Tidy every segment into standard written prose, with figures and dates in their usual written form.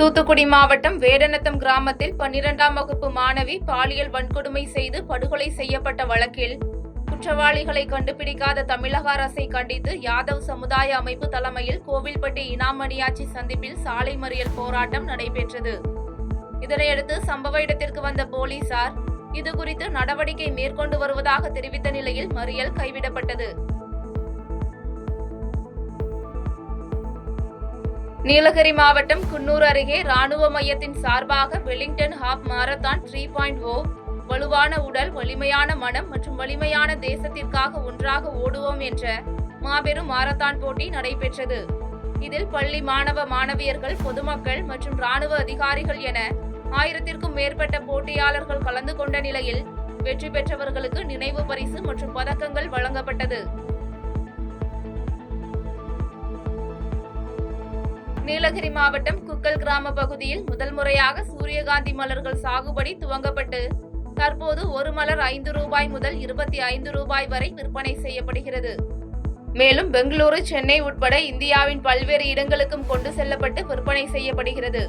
தூத்துக்குடி மாவட்டம் வேடநத்தம் கிராமத்தில் 12ஆம் வகுப்பு மாணவி பாலியல் வன்கொடுமை செய்து படுகொலை செய்யப்பட்ட வழக்கில் குற்றவாளிகளை கண்டுபிடிக்காத தமிழக அரசை கண்டித்து யாதவ் சமுதாய அமைப்பு தலைமையில் கோவில்பட்டி இனாமணியாச்சி சந்திப்பில் சாலை மறியல் போராட்டம் நடைபெற்றது. இதனையடுத்து சம்பவ இடத்திற்கு வந்த போலீசார் இதுகுறித்து நடவடிக்கை மேற்கொண்டு வருவதாக தெரிவித்த நிலையில் மறியல் கைவிடப்பட்டது. நீலகிரி மாவட்டம் குன்னூர் அருகே ராணுவ மையத்தின் சார்பாக வெலிங்டன் ஹாப் மாரத்தான் 3.0 வலுவான உடல், வலிமையான மனம் மற்றும் வலிமையான தேசத்திற்காக ஒன்றாக ஓடுவோம் என்ற மாபெரும் மாரத்தான் போட்டி நடைபெற்றது. இதில் பள்ளி மாணவ மாணவியர்கள், பொதுமக்கள் மற்றும் ராணுவ அதிகாரிகள் என 1000க்கும் மேற்பட்ட போட்டியாளர்கள் கலந்து கொண்ட நிலையில் வெற்றி பெற்றவர்களுக்கு நினைவு பரிசு மற்றும் பதக்கங்கள் வழங்கப்பட்டது. நீலகிரி மாவட்டம் குக்கல் கிராம பகுதியில் முதல் முறையாக சூரியகாந்தி மலர்கள் சாகுபடி துவங்கப்பட்டு தற்போது ஒரு மலர் 5 ரூபாய் முதல் 25 ரூபாய் வரை விற்பனை செய்யப்படுகிறது. மேலும் பெங்களூரு, சென்னை உட்பட இந்தியாவின் பல்வேறு இடங்களுக்கும் கொண்டு செல்லப்பட்டு விற்பனை செய்யப்படுகிறது.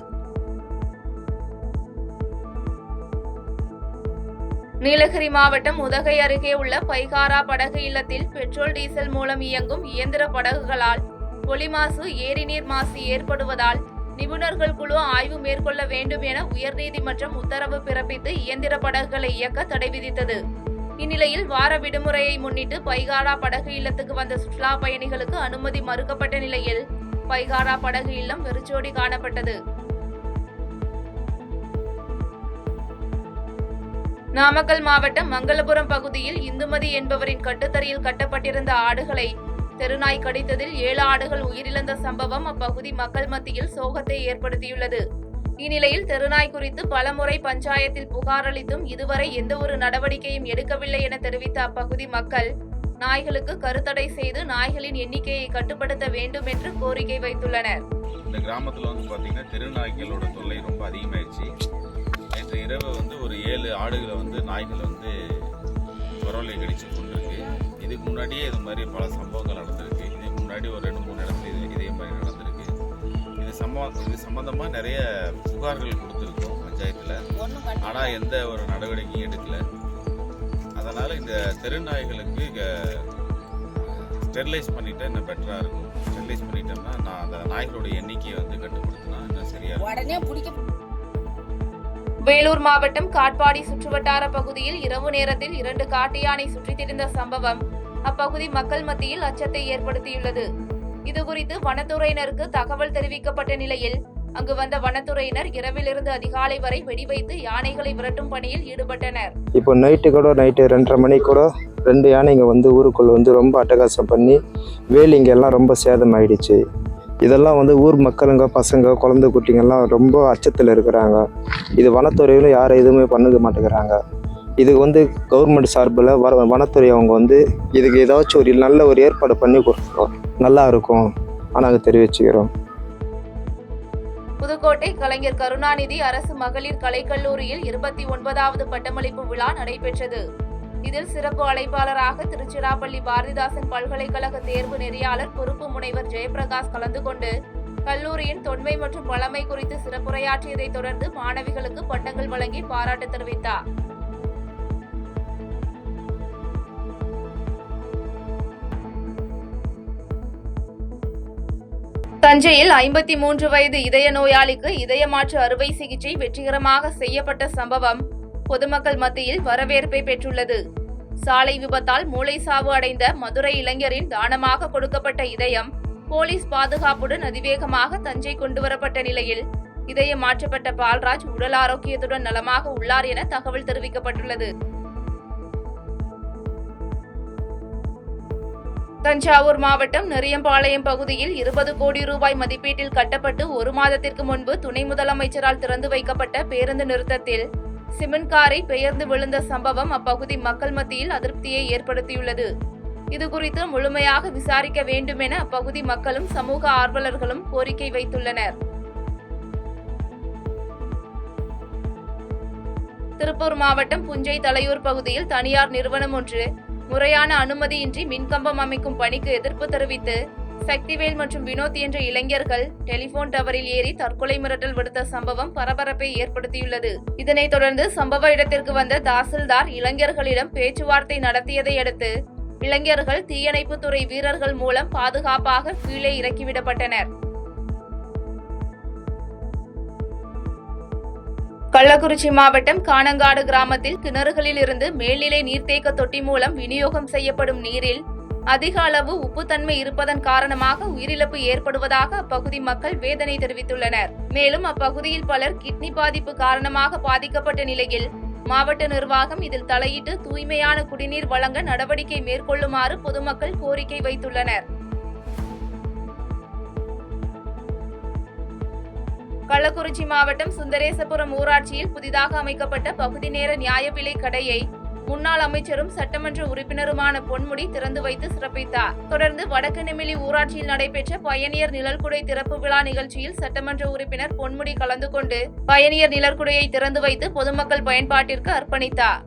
நீலகிரி மாவட்டம் உதகை அருகே உள்ள பைகாரா படகு இல்லத்தில் பெட்ரோல், டீசல் மூலம் இயங்கும் இயந்திர படகுகளால் ஒலிமாசு, ஏரிநீர் மாசு ஏற்படுவதால் நிபுணர்கள் குழு ஆய்வு மேற்கொள்ள வேண்டும் என உயர்நீதிமன்றம் உத்தரவு பிறப்பித்து இயந்திர படகுகளை இயக்க தடை விதித்தது. இந்நிலையில் வார விடுமுறையை முன்னிட்டு பைகாரா படகு இல்லத்துக்கு வந்த சுற்றுலா பயணிகளுக்கு அனுமதி மறுக்கப்பட்ட நிலையில் பைகாரா படகு இல்லம் வெறிச்சோடி காணப்பட்டது. நாமக்கல் மாவட்டம் மங்களபுரம் பகுதியில் இந்துமதி என்பவரின் கட்டுத்தறியில் கட்டப்பட்டிருந்த ஆடுகளை தெருநாய் கடித்ததில் 7 ஆடுகள் உயிரிழந்த சம்பவம் அப்பகுதி மக்கள் மத்தியில் சோகத்தை ஏற்படுத்தியுள்ளது. இந்நிலையில் தெருநாய் குறித்து பலமுறை பஞ்சாயத்தில் புகார் அளித்தும் இதுவரை எந்த ஒரு நடவடிக்கையும் எடுக்கவில்லை என தெரிவித்த அப்பகுதி மக்கள் நாய்களுக்கு கருத்தடை செய்து நாய்களின் எண்ணிக்கையை கட்டுப்படுத்த வேண்டும் என்று கோரிக்கை வைத்துள்ளனர். இந்த கிராமத்தில் பாத்தீங்கன்னா தெருநாய்களோட தொல்லை ரொம்ப அதிகமாயிடுச்சு. நேற்று இரவு ஒரு 7 ஆடுகளை நாய்கள் பரவலை கடிச்சு கொண்டிருக்கு. இதுக்கு முன்னாடியே இது மாதிரி பல சம்பவங்கள் நடந்திருக்கு. இதுக்கு முன்னாடி ஒரு 2-3 இடத்துல இதே மாதிரி நடந்திருக்கு. இது சம்பந்தமா நிறைய புகார்கள் கொடுத்துருக்கோம் பஞ்சாயத்துல. ஆனா எந்த ஒரு நடவடிக்கையும் எடுக்கல. அதனால இந்த தெருநாய்களுக்கு ஸ்டெரிலைஸ் பண்ணிட்டா இன்னும் பெட்டரா இருக்கும். ஸ்டெரிலைஸ் பண்ணிட்டோம்னா நான் அந்த நாய்களோட எண்ணிக்கையை கட்டுப்படுத்தினா இன்னும் சரியா இருக்கும். வேலூர் மாவட்டம் காட்பாடி சுற்றுவட்டார பகுதியில் இரவு நேரத்தில் 2 காட்டு யானை சுற்றித் திரிந்த சம்பவம் அப்பகுதி மக்கள் மத்தியில் அச்சத்தை ஏற்படுத்தியுள்ளது. இதுகுறித்து வனத்துறையினருக்கு தகவல் தெரிவிக்கப்பட்ட நிலையில் அங்கு வந்த வனத்துறையினர் இரவிலிருந்து அதிகாலை வரை வெடிவைத்து யானைகளை விரட்டும் பணியில் ஈடுபட்டனர். இப்போ நைட்டு 2:30 மணிக்கு கூட 2 யானைங்க ஊருக்குள்ள ரொம்ப அட்டகாசம் பண்ணி வேலிங்க எல்லாம் ரொம்ப சேதமாயிடுச்சு. இதெல்லாம் ஊர் மக்களுங்க, பசங்க, குழந்தை குட்டிங்கெல்லாம் ரொம்ப அச்சத்தில் இருக்கிறாங்க. இது வனத்துறையில் யாரும் எதுவுமே பண்ணுக்க மாட்டேங்கிறாங்க. இதுக்கு கவர்மெண்ட் சார்பில் வனத்துறை அவங்க இதுக்கு ஏதாச்சும் ஒரு நல்ல ஒரு ஏற்பாடு பண்ணி கொடுத்தோம் நல்லா இருக்கும் நாங்கள் தெரிவிச்சுக்கிறோம். புதுக்கோட்டை கலைஞர் கருணாநிதி அரசு மகளிர் கலைக்கல்லூரியில் 29வது பட்டமளிப்பு விழா நடைபெற்றது. இதில் சிறப்பு அழைப்பாளராக திருச்சிராப்பள்ளி பாரதிதாசன் பல்கலைக்கழக தேர்வு நெறியாளர் பொறுப்பு முனைவர் ஜெயபிரகாஷ் கலந்து கொண்டு கல்லூரியின் தொன்மை மற்றும் பழமை குறித்து சிறப்புரையாற்றியதை தொடர்ந்து மாணவிகளுக்கு பட்டங்கள் வழங்கி பாராட்டு தெரிவித்தார். தஞ்சையில் 53 வயது இதய நோயாளிக்கு இதய மாற்று அறுவை சிகிச்சை வெற்றிகரமாக செய்யப்பட்ட சம்பவம் பொதுமக்கள் மத்தியில் வரவேற்பை பெற்றுள்ளது. சாலை விபத்தால் மூளை சாவு அடைந்த மதுரை இளைஞரின் தானமாக கொடுக்கப்பட்ட இதயம் போலீஸ் பாதுகாப்புடன் அதிவேகமாக தஞ்சை கொண்டுவரப்பட்ட நிலையில் இதயம் மாற்றப்பட்ட பால்ராஜ் உடல் ஆரோக்கியத்துடன் நலமாக உள்ளார் என தகவல் தெரிவிக்கப்பட்டுள்ளது. தஞ்சாவூர் மாவட்டம் நெறியம்பாளையம் பகுதியில் 20 கோடி ரூபாய் மதிப்பீட்டில் கட்டப்பட்டு 1 மாதத்திற்கு முன்பு துணை முதலமைச்சரால் திறந்து வைக்கப்பட்ட பேருந்து நிறுத்தத்தில் சிமெண்ட் காரை பெயர்ந்து விழுந்த சம்பவம் அப்பகுதி மக்கள் மத்தியில் அதிருப்தியை ஏற்படுத்தியுள்ளது. இதுகுறித்து முழுமையாக விசாரிக்க வேண்டும் என அப்பகுதி மக்களும் சமூக ஆர்வலர்களும் கோரிக்கை வைத்துள்ளனர். திருப்பூர் மாவட்டம் புஞ்சை தலையூர் பகுதியில் தனியார் நிறுவனம் ஒன்று முறையான அனுமதியின்றி மின்கம்பம் அமைக்கும் பணிக்கு எதிர்ப்பு தெரிவித்து சக்திவேல் மற்றும் வினோத் என்ற இளைஞர்கள் டெலிபோன் டவரில் ஏறி தற்கொலை மிரட்டல் விடுத்த சம்பவம் பரபரப்பை ஏற்படுத்தியுள்ளது. இதனைத் தொடர்ந்து சம்பவ இடத்திற்கு வந்த தாசில்தார் இளைஞர்களிடம் பேச்சுவார்த்தை நடத்தியதை அடுத்து இளைஞர்கள் தீயணைப்புத்துறை வீரர்கள் மூலம் பாதுகாப்பாக கீழே இறக்கிவிடப்பட்டனர். கள்ளக்குறிச்சி மாவட்டம் காணங்காடு கிராமத்தில் கிணறுகளில் இருந்து மேல்நிலை நீர்த்தேக்க தொட்டி மூலம் விநியோகம் செய்யப்படும் நீரில் அதிக அளவு உப்புத்தன்மை இருப்பதன் காரணமாக உயிரிழப்பு ஏற்படுவதாக அப்பகுதி மக்கள் வேதனை தெரிவித்துள்ளனர். மேலும் அப்பகுதியில் பலர் கிட்னி பாதிப்பு காரணமாக பாதிக்கப்பட்ட நிலையில் மாவட்ட நிர்வாகம் இதில் தலையிட்டு தூய்மையான குடிநீர் வழங்க நடவடிக்கை மேற்கொள்ளுமாறு பொதுமக்கள் கோரிக்கை வைத்துள்ளனர். கள்ளக்குறிச்சி மாவட்டம் சுந்தரேசபுரம் ஊராட்சியில் புதிதாக அமைக்கப்பட்ட பகுதி நேர நியாய விலை கடையை முன்னாள் அமைச்சரும் சட்டமன்ற உறுப்பினருமான பொன்முடி திறந்து வைத்து சிறப்பித்தார். தொடர்ந்து வடக்கு நெமிலி ஊராட்சியில் நடைபெற்ற பயணியர் நிழற்குடை திறப்பு விழா நிகழ்ச்சியில் சட்டமன்ற உறுப்பினர் பொன்முடி கலந்து கொண்டு பயணியர் நிழற்குடையை திறந்து வைத்து பொதுமக்கள் பயன்பாட்டிற்கு அர்ப்பணித்தார்.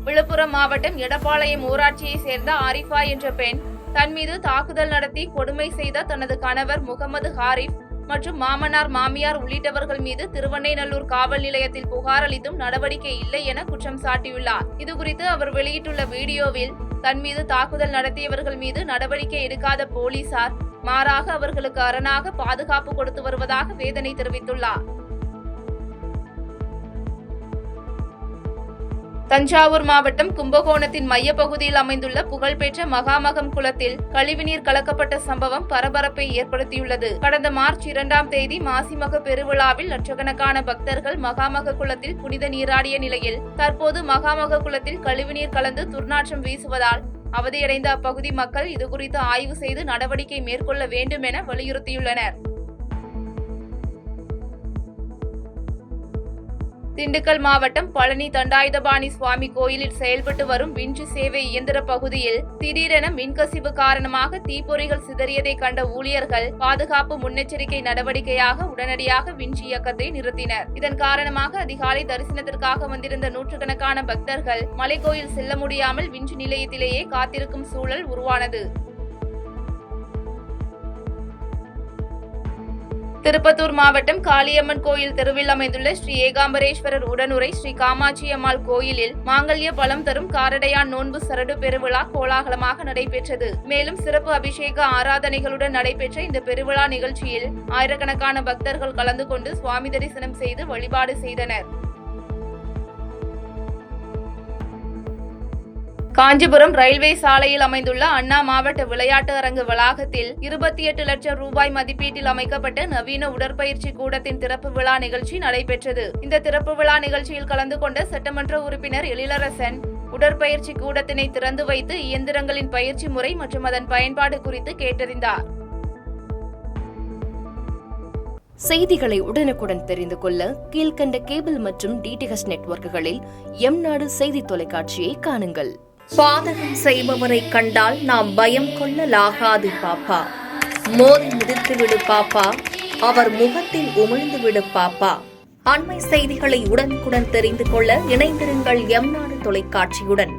விழுப்புரம் மாவட்டம் எடப்பாளையம் ஊராட்சியை சேர்ந்த ஆரிஃபா என்ற பெண் தன் மீது தாக்குதல் நடத்தி கொடுமை செய்த தனது கணவர் முகமது ஹாரிஃப் மற்றும் மாமனார் மாமியார் உள்ளிட்டவர்கள் மீது திருவண்ணைநல்லூர் காவல் நிலையத்தில் புகார் அளித்தும் நடவடிக்கை இல்லை என குற்றம் சாட்டியுள்ளார். இதுகுறித்து அவர் வெளியிட்டுள்ள வீடியோவில் தன் மீது தாக்குதல் நடத்தியவர்கள் மீது நடவடிக்கை எடுக்காத போலீசார் மாறாக அவர்களுக்கு அரணாக பாதுகாப்பு கொடுத்து வருவதாக வேதனை தெரிவித்துள்ளார். தஞ்சாவூர் மாவட்டம் கும்பகோணத்தின் மையப்பகுதியில் அமைந்துள்ள புகழ்பெற்ற மகாமகம் குளத்தில் கழிவுநீர் கலக்கப்பட்ட சம்பவம் பரபரப்பை ஏற்படுத்தியுள்ளது. கடந்த மார்ச் 2ஆம் தேதி மாசிமக பெருவிழாவில் லட்சக்கணக்கான பக்தர்கள் மகாமக குளத்தில் புனித நீராடிய நிலையில் தற்போது மகாமக குளத்தில் கழிவுநீர் கலந்து துர்நாற்றம் வீசுவதால் அவதியடைந்த அப்பகுதி மக்கள் இதுகுறித்து ஆய்வு செய்து நடவடிக்கை மேற்கொள்ள வேண்டும் என வலியுறுத்தியுள்ளனர். திண்டுக்கல் மாவட்டம் பழனி தண்டாயுதபாணி சுவாமி கோயிலில் செயல்பட்டு வரும் விஞ்சு சேவை இயந்திர பகுதியில் திடீரென மின்கசிவு காரணமாக தீப்பொறிகள் சிதறியதை கண்ட ஊழியர்கள் பாதுகாப்பு முன்னெச்சரிக்கை நடவடிக்கையாக உடனடியாக விஞ்சு இயக்கத்தை நிறுத்தினர். இதன் காரணமாக அதிகாலை தரிசனத்திற்காக வந்திருந்த நூற்றுக்கணக்கான பக்தர்கள் மலைக்கோயில் செல்ல முடியாமல் விஞ்சு நிலையத்திலேயே காத்திருக்கும் சூழல் உருவானது. திருப்பத்தூர் மாவட்டம் காளியம்மன் கோயில் தெருவில் அமைந்துள்ள ஸ்ரீ ஏகாம்பரேஸ்வரர் உடனுரை ஸ்ரீ காமாட்சி அம்மாள் கோயிலில் மாங்கல்ய பலம் தரும் காரடையான் நோன்பு சரடு பெருவிழா கோலாகலமாக நடைபெற்றது. மேலும் சிறப்பு அபிஷேக ஆராதனைகளுடன் நடைபெற்ற இந்த பெருவிழா நிகழ்ச்சியில் ஆயிரக்கணக்கான பக்தர்கள் கலந்து கொண்டு சுவாமி தரிசனம் செய்து வழிபாடு செய்தனர். காஞ்சிபுரம் ரயில்வே சாலையில் அமைந்துள்ள அண்ணா மாவட்ட விளையாட்டு அரங்கு வளாகத்தில் 28 லட்சம் ரூபாய் மதிப்பீட்டில் அமைக்கப்பட்ட நவீன உடற்பயிற்சி கூடத்தின் திறப்பு விழா நிகழ்ச்சி நடைபெற்றது. இந்த திறப்பு விழா நிகழ்ச்சியில் கலந்து கொண்ட சட்டமன்ற உறுப்பினர் எழிலரசன் உடற்பயிற்சி கூடத்தினை திறந்து வைத்து இயந்திரங்களின் பயிற்சி முறை மற்றும் அதன் பயன்பாடு குறித்து கேட்டறிந்தார். செய்திகளை உடனுக்குடன் தெரிந்து கொள்ள கீழ்கண்ட கேபிள் மற்றும் டிடிஎச் நெட்வொர்க்குகளில் எம்நாடு செய்தி தொலைக்காட்சியை காணுங்கள். பாதகம் செய்பவரை கண்டால் நாம் பயம் கொள்ளலாகாது பாப்பா. மோதி மிதித்துவிடு பாப்பா, அவர் முகத்தில் உமிழ்ந்துவிடு பாப்பா. அண்மை செய்திகளை உடனுக்குடன் தெரிந்து கொள்ள இணைந்திருங்கள் எம்நாடு தொலைக்காட்சியுடன்.